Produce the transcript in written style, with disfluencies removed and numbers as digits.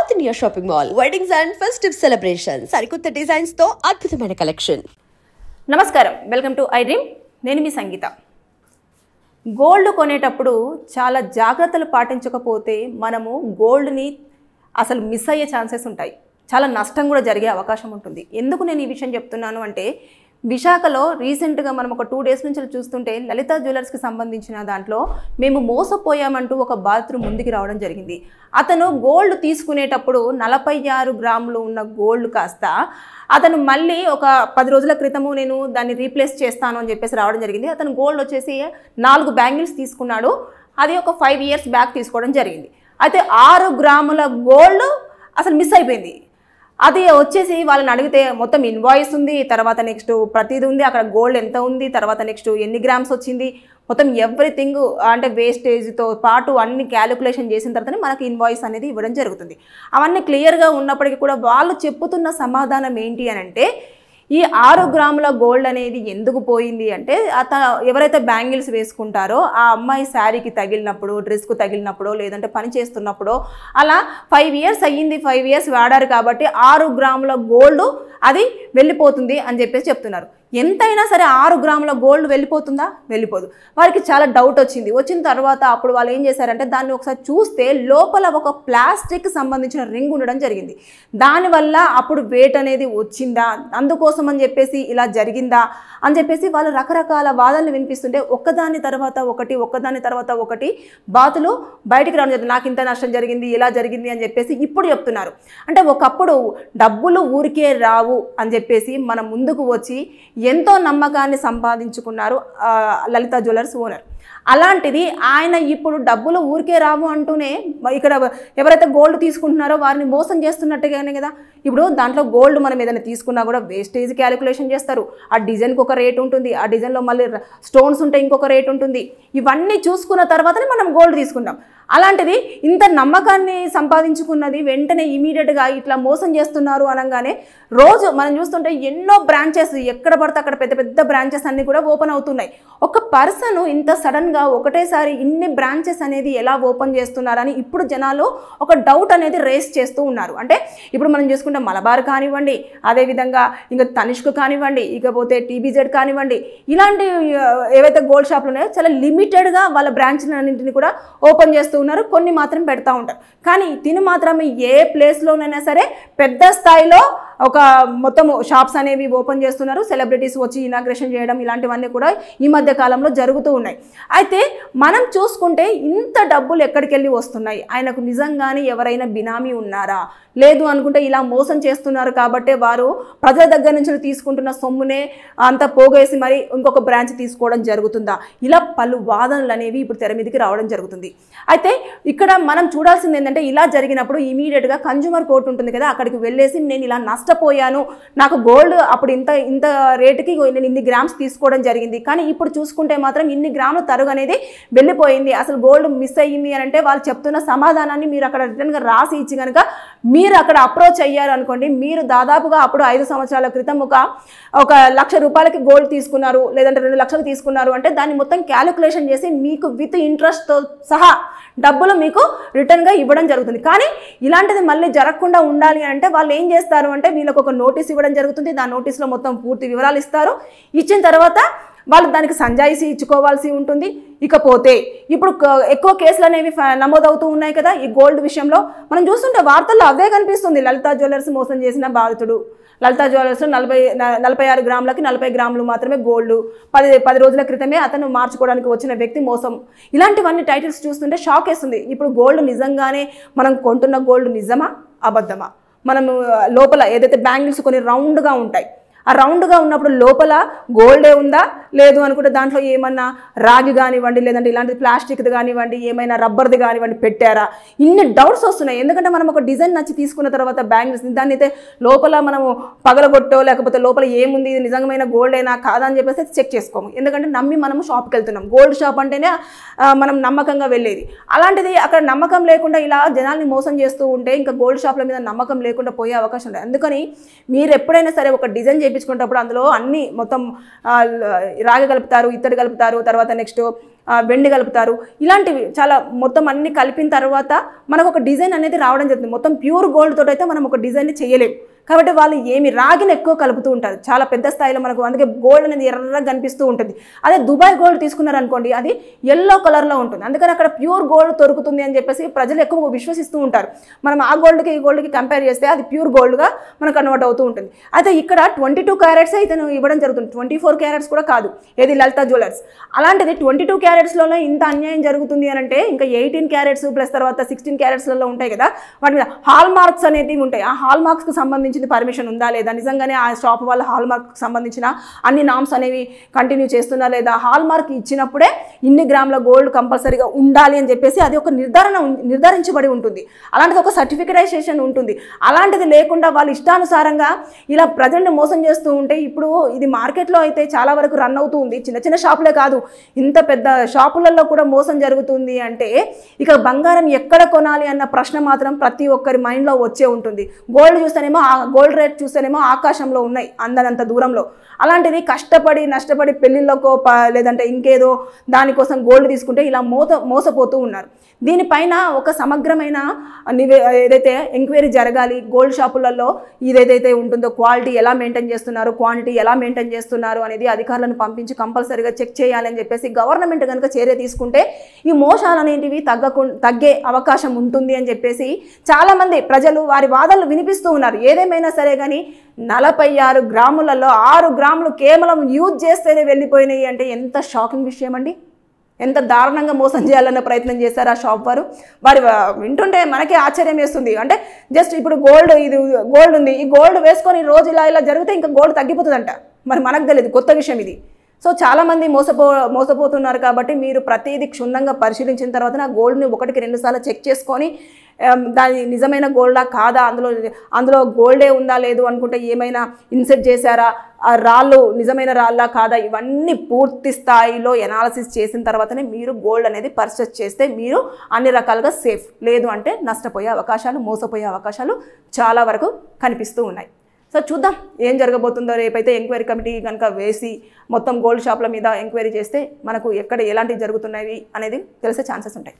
South India shopping mall weddings and festive celebrations సరికొత్త designs తో అద్భుతమైన కలెక్షన్. నమస్కారం, వెల్కమ్ టు ఐ డ్రీమ్. నేను మీ సంగీత. గోల్డ్ కొనేటప్పుడు చాలా జాగ్రత్తలు పాటించకపోతే మనము గోల్డ్ని అసలు మిస్ అయ్యే ఛాన్సెస్ ఉంటాయి. చాలా నష్టం కూడా జరిగే అవకాశం ఉంటుంది. ఎందుకు నేను ఈ విషయం చెప్తున్నాను అంటే, విశాఖలో రీసెంట్గా మనం ఒక 2 days నుంచి చూస్తుంటే లలిత జ్యువెలర్స్కి సంబంధించిన దాంట్లో మేము మోసపోయామంటూ ఒక బాధితుడు ముందుకు రావడం జరిగింది. అతను గోల్డ్ తీసుకునేటప్పుడు 46 గ్రాములు ఉన్న గోల్డ్ కాస్త అతను మళ్ళీ ఒక 10 రోజుల క్రితము నేను దాన్ని రీప్లేస్ చేస్తాను అని చెప్పేసి రావడం జరిగింది. అతను గోల్డ్ వచ్చేసి 4 బ్యాంగిల్స్ తీసుకున్నాడు. అది ఒక 5 years బ్యాక్ తీసుకోవడం జరిగింది. అయితే 6 గ్రాముల గోల్డ్ అసలు మిస్ అయిపోయింది. అది వచ్చేసి వాళ్ళని అడిగితే మొత్తం ఇన్వాయిస్ ఉంది, తర్వాత నెక్స్ట్ ప్రతిదీ ఉంది, అక్కడ గోల్డ్ ఎంత ఉంది, తర్వాత నెక్స్ట్ ఎన్ని గ్రామ్స్ వచ్చింది, మొత్తం ఎవ్రీథింగ్ అంటే వేస్టేజ్తో పాటు అన్ని క్యాలిక్యులేషన్ చేసిన తర్వాతనే మనకి ఇన్వాయిస్ అనేది ఇవ్వడం జరుగుతుంది. అవన్నీ క్లియర్గా ఉన్నప్పటికీ కూడా వాళ్ళు చెప్పుతున్న సమాధానం ఏంటి అని అంటే, ఈ 6 గ్రాముల గోల్డ్ అనేది ఎందుకు పోయింది అంటే, ఎవరైతే బ్యాంగిల్స్ వేసుకుంటారో ఆ అమ్మాయి శారీకి తగిలినప్పుడు, డ్రెస్కు తగిలినప్పుడు, లేదంటే పని చేస్తున్నప్పుడు అలా 5 years అయ్యింది, 5 years వాడారు కాబట్టి 6 గ్రాముల గోల్డ్ అది వెళ్ళిపోతుంది అని చెప్పేసి చెప్తున్నారు. ఎంతైనా సరే 6 గ్రాముల గోల్డ్ వెళ్ళిపోతుందా? వెళ్ళిపోదు. వారికి చాలా డౌట్ వచ్చింది. వచ్చిన తర్వాత అప్పుడు వాళ్ళు ఏం చేశారంటే, దాన్ని ఒకసారి చూస్తే లోపల ఒక ప్లాస్టిక్ సంబంధించిన రింగ్ ఉండడం జరిగింది. దానివల్ల అప్పుడు వెయిట్ అనేది వచ్చిందా, అందుకోసం అని చెప్పేసి ఇలా జరిగిందా అని చెప్పేసి వాళ్ళు రకరకాల వాదనలు వినిపిస్తుంటే ఒక్కదాని తర్వాత ఒకటి బాతులు బయటికి రావడం జరిగింది. నాకు ఇంత నష్టం జరిగింది, ఇలా జరిగింది అని చెప్పేసి ఇప్పుడు చెప్తున్నారు. అంటే ఒకప్పుడు డబ్బులు ఊరికే రావు అని చెప్పేసి మన ముందుకు వచ్చి ఎంతో నమ్మకాన్ని సంపాదించుకున్నారు లలిత జ్యువెలర్స్ ఓనర్. అలాంటిది ఆయన ఇప్పుడు డబ్బులు ఊరికే రావు అంటూనే ఇక్కడ ఎవరైతే గోల్డ్ తీసుకుంటున్నారో వారిని మోసం చేస్తున్నట్టుగానే కదా. ఇప్పుడు దాంట్లో గోల్డ్ మనం ఏదైనా తీసుకున్నా కూడా వేస్టేజ్ క్యాలిక్యులేషన్ చేస్తారు. ఆ డిజైన్కి ఒక రేట్ ఉంటుంది, ఆ డిజైన్లో మళ్ళీ స్టోన్స్ ఉంటే ఇంకొక రేట్ ఉంటుంది. ఇవన్నీ చూసుకున్న తర్వాతనే మనం గోల్డ్ తీసుకుంటాం. అలాంటిది ఇంత నమ్మకాన్ని సంపాదించుకున్నది వెంటనే ఇమీడియట్గా ఇట్లా మోసం చేస్తున్నారు అనగానే రోజు మనం చూస్తుంటే ఎన్నో బ్రాంచెస్ ఎక్కడ పడితే అక్కడ పెద్ద పెద్ద బ్రాంచెస్ అన్నీ కూడా ఓపెన్ అవుతున్నాయి. ఒక పర్సన్ ఇంత సడన్గా ఒకటేసారి ఇన్ని బ్రాంచెస్ అనేది ఎలా ఓపెన్ చేస్తున్నారని ఇప్పుడు జనాలు ఒక డౌట్ అనేది రేస్ చేస్తూ ఉన్నారు. అంటే ఇప్పుడు మనం చూసుకుంటే మలబార్ కానివ్వండి, అదేవిధంగా ఇంకా తనిష్క్ కానివ్వండి, ఇకపోతే TBZ కానివ్వండి, ఇలాంటి ఏవైతే గోల్డ్ షాపులు ఉన్నాయో చాలా లిమిటెడ్గా వాళ్ళ బ్రాంచ్లన్నింటినీ కూడా ఓపెన్ చేస్తూ ఉన్నారు. కొన్ని మాత్రం పెడతా ఉంటారు. కానీ తిని మాత్రం ఏ ప్లేస్లోనైనా సరే పెద్ద స్థాయిలో ఒక మొత్తం షాప్స్ అనేవి ఓపెన్ చేస్తున్నారు. సెలబ్రిటీస్ వచ్చి ఇనాగ్రేషన్ చేయడం ఇలాంటివన్నీ కూడా ఈ మధ్య కాలంలో జరుగుతూ ఉన్నాయి. అయితే మనం చూసుకుంటే ఇంత డబ్బులు ఎక్కడికి వెళ్ళి వస్తున్నాయి, ఆయనకు నిజంగానే ఎవరైనా బినామీ ఉన్నారా, లేదు అనుకుంటే ఇలా మోసం చేస్తున్నారు కాబట్టి వారు ప్రజల దగ్గర నుంచి తీసుకుంటున్న సొమ్మునే అంత పోగేసి మరి ఇంకొక బ్రాంచ్ తీసుకోవడం జరుగుతుందా, ఇలా పలు వాదనలు అనేవి ఇప్పుడు తెర మీదకి రావడం జరుగుతుంది. అయితే ఇక్కడ మనం చూడాల్సింది ఏంటంటే, ఇలా జరిగినప్పుడు ఇమీడియట్గా కన్జ్యూమర్ కోర్టు ఉంటుంది కదా, అక్కడికి వెళ్ళేసి నేను ఇలా నష్టపోయాను, నాకు గోల్డ్ అప్పుడు ఇంత రేటుకి నేను ఇన్ని గ్రామ్స్ తీసుకోవడం జరిగింది, కానీ ఇప్పుడు చూసుకుంటే మాత్రం ఇన్ని గ్రాముల తరుగు అనేది వెళ్ళిపోయింది, అసలు గోల్డ్ మిస్ అయ్యింది అని అంటే వాళ్ళు చెప్తున్న సమాధానాన్ని మీరు అక్కడ రిటర్న్గా రాసి ఇచ్చి కనుక మీరు అక్కడ అప్రోచ్ అయ్యారు అనుకోండి, మీరు దాదాపుగా అప్పుడు 5 సంవత్సరాల క్రితం ఒక ₹1,00,000 గోల్డ్ తీసుకున్నారు, లేదంటే 2 లక్షలు తీసుకున్నారు అంటే దాన్ని మొత్తం క్యాలిక్యులేషన్ చేసి మీకు విత్ ఇంట్రెస్ట్తో సహా డబ్బులు మీకు రిటర్న్గా ఇవ్వడం జరుగుతుంది. కానీ ఇలాంటిది మళ్ళీ జరగకుండా ఉండాలి అంటే వాళ్ళు ఏం చేస్తారు అంటే, వీళ్ళకి ఒక నోటీస్ ఇవ్వడం జరుగుతుంది. దాని నోటీస్లో మొత్తం పూర్తి వివరాలు ఇస్తారు. ఇచ్చిన తర్వాత వాళ్ళు దానికి సంజాయిషీ ఇచ్చుకోవాల్సి ఉంటుంది. ఇకపోతే ఇప్పుడు ఎక్కువ కేసులు అనేవి నమోదవుతూ ఉన్నాయి కదా ఈ గోల్డ్ విషయంలో. మనం చూస్తుంటే వార్తల్లో అవే కనిపిస్తుంది. లలిత జ్యువెలర్స్ మోసం చేసిన బాధితుడు, లలిత జ్యువెలర్స్ 46 గ్రాములకి 40 గ్రాములు మాత్రమే గోల్డ్, 10 రోజుల క్రితమే అతను మార్చుకోవడానికి వచ్చిన వ్యక్తి మోసం, ఇలాంటివన్నీ టైటిల్స్ చూస్తుంటే షాక్ వేస్తుంది. ఇప్పుడు గోల్డ్ నిజంగానే మనం కొంటున్న గోల్డ్ నిజమా అబద్ధమా? మనం లోపల ఏదైతే బ్యాంగిల్స్ కొన్ని రౌండ్గా ఉంటాయి, ఆ రౌండ్గా ఉన్నప్పుడు లోపల గోల్డే ఉందా, లేదు అనుకుంటే దాంట్లో ఏమన్నా రాగి కానివ్వండి, లేదంటే ఇలాంటి ప్లాస్టిక్ది కానివ్వండి, ఏమైనా రబ్బర్ది కానివ్వండి పెట్టారా, ఇన్ని డౌట్స్ వస్తున్నాయి. ఎందుకంటే మనం ఒక డిజైన్ నచ్చి తీసుకున్న తర్వాత బ్యాంగిల్స్ దాన్ని అయితే లోపల మనము పగలగొట్టో లేకపోతే లోపల ఏముంది, ఇది నిజమైన గోల్డేనా కాదా అని చెప్పేసి చెక్ చేసుకోము. ఎందుకంటే నమ్మి మనము షాప్కి వెళ్తున్నాం. గోల్డ్ షాప్ అంటేనే మనం నమ్మకంగా వెళ్ళేది. అలాంటిది అక్కడ నమ్మకం లేకుండా ఇలా జనాల్ని మోసం చేస్తూ ఉంటే ఇంకా గోల్డ్ షాప్ల మీద నమ్మకం లేకుండా పోయే అవకాశం ఉంటుంది. అందుకని మీరు ఎప్పుడైనా సరే ఒక డిజైన్ చేయించుకునేటప్పుడు అందులో అన్ని మొత్తం రాగి కలుపుతారు, ఇత్తడి కలుపుతారు, తర్వాత నెక్స్ట్ వెండి కలుపుతారు. ఇలాంటివి చాలా మొత్తం అన్ని కలిపిన తర్వాత మనకు ఒక డిజైన్ అనేది రావడం జరుగుతుంది. మొత్తం ప్యూర్ గోల్డ్ తోటి అయితే మనం ఒక డిజైన్ని చేయలేము. కాబట్టి వాళ్ళు రాగిని ఎక్కువ కలుపుతూ ఉంటారు చాలా పెద్ద స్థాయిలో. మనకు అందుకే గోల్డ్ అనేది ఎర్రగా కనిపిస్తూ ఉంటుంది. అదే దుబాయ్ గోల్డ్ తీసుకున్నారనుకోండి, అది ఎల్లో కలర్లో ఉంటుంది. అందుకని అక్కడ ప్యూర్ గోల్డ్ దొరుకుతుంది అని చెప్పేసి ప్రజలు ఎక్కువ విశ్వసిస్తూ ఉంటారు. మనం ఆ గోల్డ్కి ఈ గోల్డ్కి కంపేర్ చేస్తే అది ప్యూర్ గోల్డ్గా మనకు కన్వర్ట్ అవుతూ ఉంటుంది. అయితే ఇక్కడ 22 క్యారెట్స్ అయితే ఇవ్వడం జరుగుతుంది, 24 క్యారెట్స్ కూడా కాదు. ఏది లలిత జ్యువెలర్స్. అలాంటిది 22 క్యారెట్స్లోనే ఇంత అన్యాయం జరుగుతుంది అని అంటే ఇంకా 18 క్యారెట్స్ ప్లస్ తర్వాత 16 క్యారెట్స్లలో ఉంటాయి కదా, వాటి మీద హాల్ మార్క్స్ అనేవి ఉంటాయి. ఆ హాల్ మార్క్స్కి సంబంధించి పర్మిషన్ ఉందా లేదా, నిజంగానే ఆ షాప్ వాళ్ళ హాల్ మార్క్ సంబంధించిన అన్ని నామ్స్ అనేవి కంటిన్యూ చేస్తున్నా లేదా, హాల్ మార్క్ ఇచ్చినప్పుడే ఇన్ని గ్రాముల గోల్డ్ కంపల్సరీగా ఉండాలి అని చెప్పేసి అది ఒక నిర్ధారించబడి ఉంటుంది. అలాంటిది ఒక సర్టిఫికేటైజేషన్ ఉంటుంది. అలాంటిది లేకుండా వాళ్ళు ఇష్టానుసారంగా ఇలా ప్రజల్ని మోసం చేస్తూ ఉంటే ఇప్పుడు ఇది మార్కెట్లో అయితే చాలా వరకు రన్ అవుతూ ఉంది. చిన్న చిన్న షాపులే కాదు, ఇంత పెద్ద షాపులలో కూడా మోసం జరుగుతుంది అంటే ఇక బంగారం ఎక్కడ కొనాలి అన్న ప్రశ్న మాత్రం ప్రతి ఒక్కరి మైండ్లో వచ్చే ఉంటుంది. గోల్డ్ చూస్తేనేమో గోల్డ్ రేట్ చూస్తేనేమో ఆకాశంలో ఉన్నాయి అందనంత దూరంలో. అలాంటిది కష్టపడి నష్టపడి పెళ్ళిళ్ళకో లేదంటే ఇంకేదో దానికోసం గోల్డ్ తీసుకుంటే ఇలా మోసపోతూ ఉన్నారు. దీనిపైన ఒక సమగ్రమైన ఏదైతే ఎంక్వైరీ జరగాలి. గోల్డ్ షాపులలో ఇదేదైతే ఉంటుందో క్వాలిటీ ఎలా మెయింటైన్ చేస్తున్నారు, క్వాంటిటీ ఎలా మెయింటైన్ చేస్తున్నారు అనేది అధికారులను పంపించి కంపల్సరీగా చెక్ చేయాలని చెప్పేసి గవర్నమెంట్ కనుక చర్య తీసుకుంటే ఈ మోసాలు అనేటివి తగ్గే అవకాశం ఉంటుంది అని చెప్పేసి చాలామంది ప్రజలు వారి వాదనలు వినిపిస్తూ ఉన్నారు. ఏదేమైనా సరే కానీ 46 గ్రాములలో 6 గ్రాములు కేవలం యూజ్ చేస్తేనే వెళ్ళిపోయినాయి అంటే ఎంత షాకింగ్ విషయం అండి. ఎంత దారుణంగా మోసం చేయాలన్న ప్రయత్నం చేశారు ఆ షాప్ వారు. వింటుంటే మనకే ఆశ్చర్యం వేస్తుంది. అంటే జస్ట్ ఇప్పుడు ఇది గోల్డ్ ఉంది, ఈ గోల్డ్ వేసుకొని రోజు ఇలా జరిగితే ఇంకా గోల్డ్ తగ్గిపోతుందంట. మరి మనకు తెలియదు, కొత్త విషయం ఇది. సో చాలామంది మోసపోతున్నారు. కాబట్టి మీరు ప్రతిదీ క్షుణ్ణంగా పరిశీలించిన తర్వాత నా గోల్డ్ని 1కి 2 సార్లు చెక్ చేసుకొని దాని నిజమైన గోల్డా కాదా, అందులో గోల్డే ఉందా లేదు అనుకుంటే ఏమైనా ఇన్సెట్ చేశారా, ఆ రాళ్ళు నిజమైన రాళ్ళా కాదా, ఇవన్నీ పూర్తి స్థాయిలో ఎనాలిసిస్ చేసిన తర్వాతనే మీరు గోల్డ్ అనేది పర్చేస్ చేస్తే మీరు అన్ని రకాలుగా సేఫ్. లేదు అంటే నష్టపోయే అవకాశాలు, మోసపోయే అవకాశాలు చాలా వరకు కనిపిస్తూ ఉన్నాయి. సో చూద్దాం ఏం జరగబోతుందో. రేపైతే ఎంక్వైరీ కమిటీ కనుక వేసి మొత్తం గోల్డ్ షాప్ల మీద ఎంక్వైరీ చేస్తే మనకు ఎక్కడ ఎలాంటివి జరుగుతున్నాయి అనేది తెలిసే ఛాన్సెస్ ఉంటాయి.